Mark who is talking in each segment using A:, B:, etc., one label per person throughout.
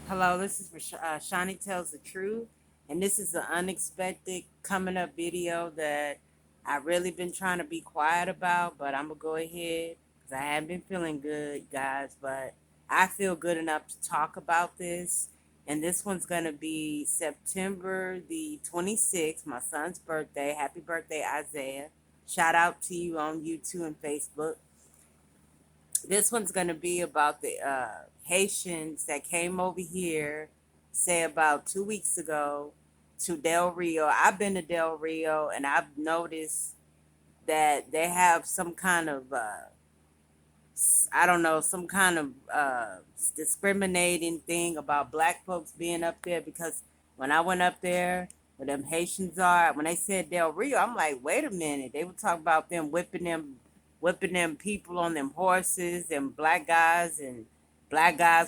A: Hello, this is Shani Tells the Truth, and this is an unexpected coming up video that I really been trying to be quiet about, but I'm gonna go ahead because I haven't been feeling good, guys, but I feel good enough to talk about this. And this one's gonna be September the 26th, my son's birthday. Happy birthday, Isaiah. Shout out to you on YouTube and Facebook. This one's going to be about the Haitians that came over here, say about 2 weeks ago, to Del Rio. I've been to Del Rio and I've noticed that they have some kind of, I don't know, some kind of discriminating thing about black folks being up there because when I went up there, where them Haitians are, when they said Del Rio, I'm like, wait a minute. They were talking about them whipping them people on them horses and black guys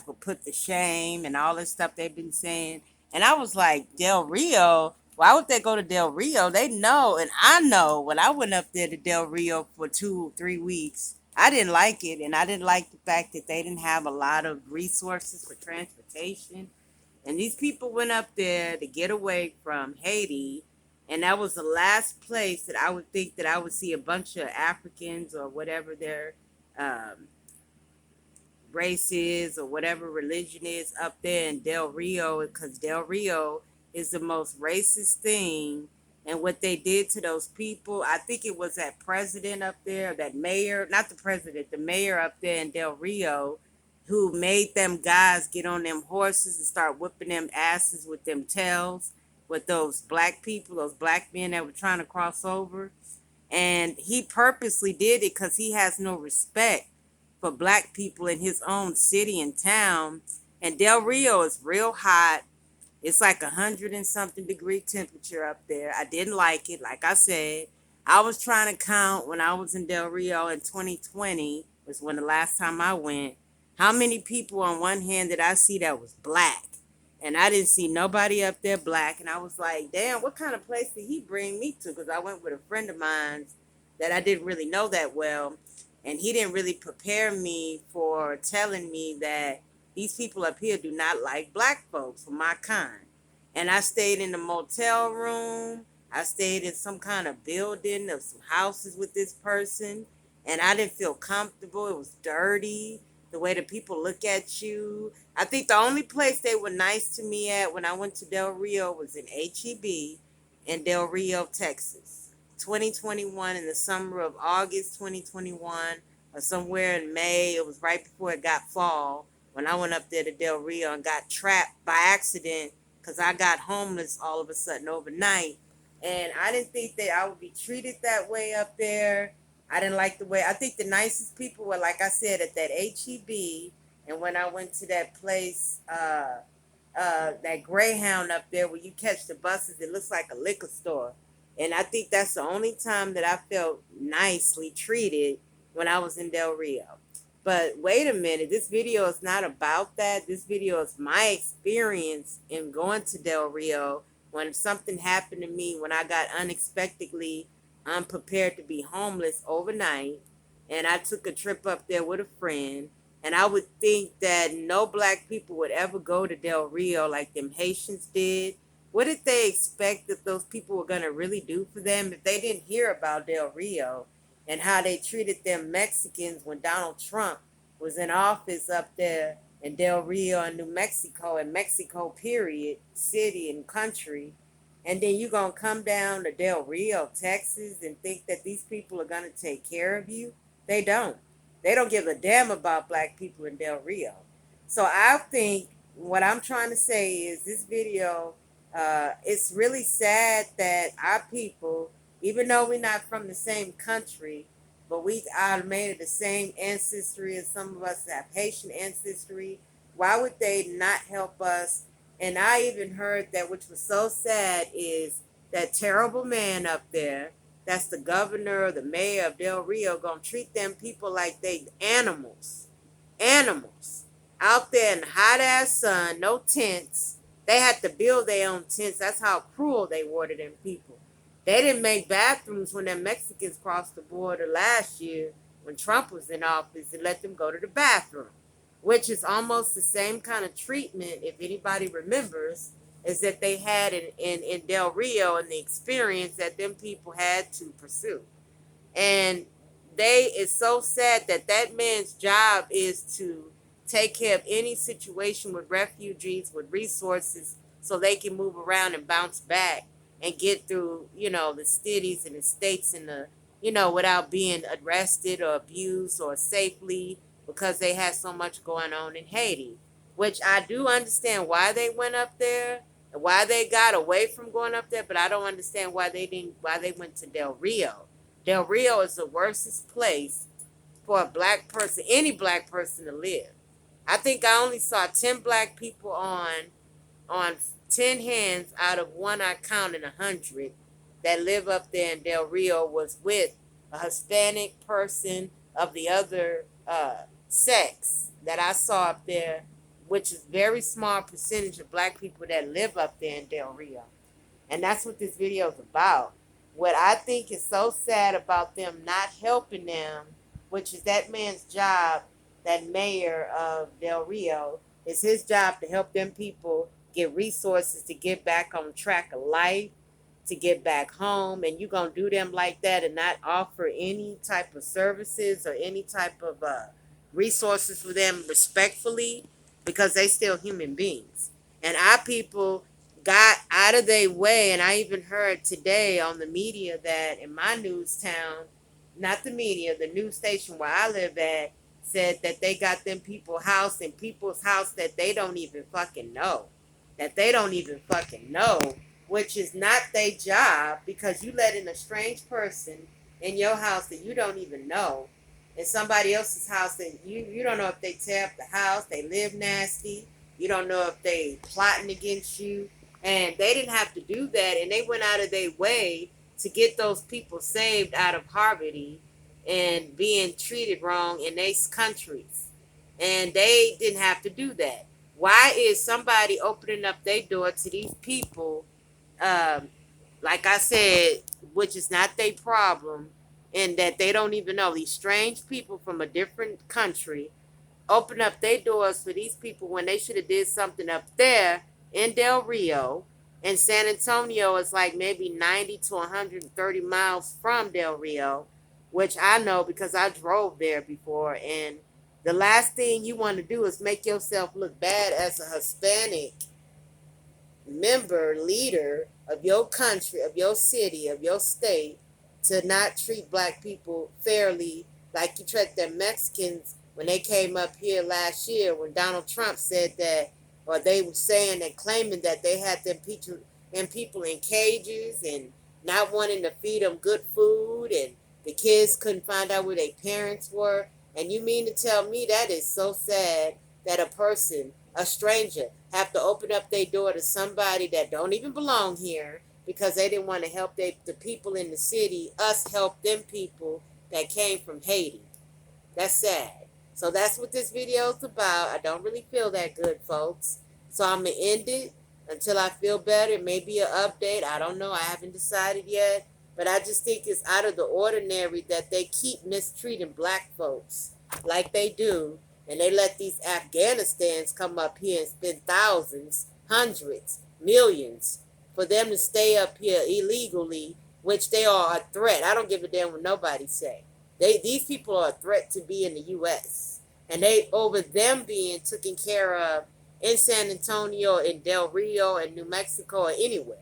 A: were put to shame and all this stuff they've been saying. And I was like, Del Rio? Why would they go to Del Rio? They know, and I know when I went up there to Del Rio for 2 3 weeks, I didn't like it. And I didn't like the fact that they didn't have a lot of resources for transportation. And these people went up there to get away from Haiti. And that was the last place that I would think that I would see a bunch of Africans or whatever their um, race is or whatever religion is up there in Del Rio, because Del Rio is the most racist thing. And what they did to those people, I think it was that president up there, that mayor, not the president, the mayor up there in Del Rio, who made them guys get on them horses and start whipping them asses with them tails with those black people, those black men that were trying to cross over. And he purposely did it because he has no respect for black people in his own city and town. And Del Rio is real hot. It's like 100 and something degree temperature up there. I didn't like it. Like I said, I was trying to count when I was in Del Rio in 2020, was when the last time I went, how many people on one hand did I see that was black? And I didn't see nobody up there black. And I was like, damn, what kind of place did he bring me to? Because I went with a friend of mine that I didn't really know that well. And he didn't really prepare me for telling me that these people up here do not like black folks for my kind. And I stayed in a motel room. I stayed in some kind of building of some houses with this person. And I didn't feel comfortable. It was dirty. The way the people look at you. I think the only place they were nice to me at when I went to Del Rio was in HEB in Del Rio, Texas. 2021, in the summer of August 2021, or somewhere in May. It was right before it got fall when I went up there to Del Rio and got trapped by accident because I got homeless all of a sudden overnight. And I didn't think that I would be treated that way up there. I didn't like the way, I think the nicest people were, like I said, at that HEB. And when I went to that place, that Greyhound up there where you catch the buses, it looks like a liquor store. And I think that's the only time that I felt nicely treated when I was in Del Rio. But wait a minute, this video is not about that. This video is my experience in going to Del Rio when something happened to me when I got unexpectedly unprepared to be homeless overnight. And I took a trip up there with a friend. And I would think that no black people would ever go to Del Rio like them Haitians did. What did they expect that those people were going to really do for them if they didn't hear about Del Rio and how they treated them Mexicans when Donald Trump was in office up there in Del Rio in New Mexico, and Mexico, period, city and country. And then you're going to come down to Del Rio, Texas, and think that these people are going to take care of you? They don't. They don't give a damn about black people in Del Rio. So I think what I'm trying to say is this video, it's really sad that our people, even though we're not from the same country, but we are made of the same ancestry as some of us have Haitian ancestry. Why would they not help us? And I even heard that, which was so sad, is that terrible man up there, that's the governor or the mayor of Del Rio, gonna treat them people like they animals. Animals. Out there in the hot ass sun, no tents. They had to build their own tents. That's how cruel they were to them people. They didn't make bathrooms when the Mexicans crossed the border last year when Trump was in office and let them go to the bathroom. which is almost the same kind of treatment, if anybody remembers, is that they had in Del Rio, and the experience that them people had to pursue. And it's so sad that that man's job is to take care of any situation with refugees with resources so they can move around and bounce back and get through, the cities and the states and without being arrested or abused or safely, because they had so much going on in Haiti, which I do understand why they went up there and why they got away from going up there, but I don't understand why they went to Del Rio. Del Rio is the worstest place for a black person, any black person, to live. I think I only saw 10 black people on 10 hands out of one I counted 100 that live up there in Del Rio was with a Hispanic person of the other sex that I saw up there, which is very small percentage of black people that live up there in Del Rio. And that's what this video is about. What I think is so sad about them not helping them, which is that man's job, that mayor of Del Rio, is his job to help them people get resources to get back on track of life, to get back home. And you're going to do them like that and not offer any type of services or any type of resources for them respectfully, because they still human beings. And our people got out of their way. And I even heard today on the media that in my news town, not the media, the news station where I live at, said that they got them people's house and people's house that they don't even fucking know. That they don't even fucking know, which is not their job, because you let in a strange person in your house that you don't even know, in somebody else's house, and you don't know if they tear up the house, they live nasty, you don't know if they plotting against you. And they didn't have to do that, and they went out of their way to get those people saved out of poverty and being treated wrong in these countries. And they didn't have to do that. Why is somebody opening up their door to these people, like I said, which is not their problem, and that they don't even know, these strange people from a different country open up their doors for these people when they should have did something up there in Del Rio. And San Antonio is like maybe 90 to 130 miles from Del Rio, which I know because I drove there before. And the last thing you want to do is make yourself look bad as a Hispanic member, leader of your country, of your city, of your state, to not treat black people fairly like you treat them Mexicans when they came up here last year, when Donald Trump said that, or they were saying and claiming that they had them people in cages and not wanting to feed them good food, and the kids couldn't find out where their parents were. And you mean to tell me that is so sad that a person, a stranger, have to open up their door to somebody that don't even belong here because they didn't want to help the people in the city, us help them people that came from Haiti. That's sad. So that's what this video is about. I don't really feel that good, folks. So I'm going to end it until I feel better. Maybe an update. I don't know. I haven't decided yet. But I just think it's out of the ordinary that they keep mistreating black folks like they do. And they let these Afghanistans come up here and spend thousands, hundreds, millions for them to stay up here illegally, which they are a threat. I don't give a damn what nobody say. These people are a threat to be in the U.S. And they, over them being taken care of in San Antonio, in Del Rio, in New Mexico, or anywhere.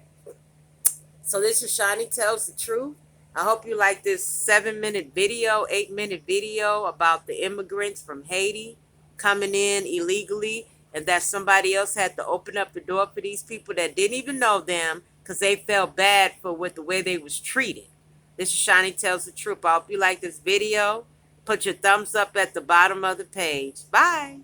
A: So this is Shani Tells the Truth. I hope you like this 7-minute video, 8-minute video about the immigrants from Haiti coming in illegally, and that somebody else had to open up the door for these people that didn't even know them because they felt bad for the way they was treated. This is Shani Tells the Truth. I hope you like this video. Put your thumbs up at the bottom of the page. Bye.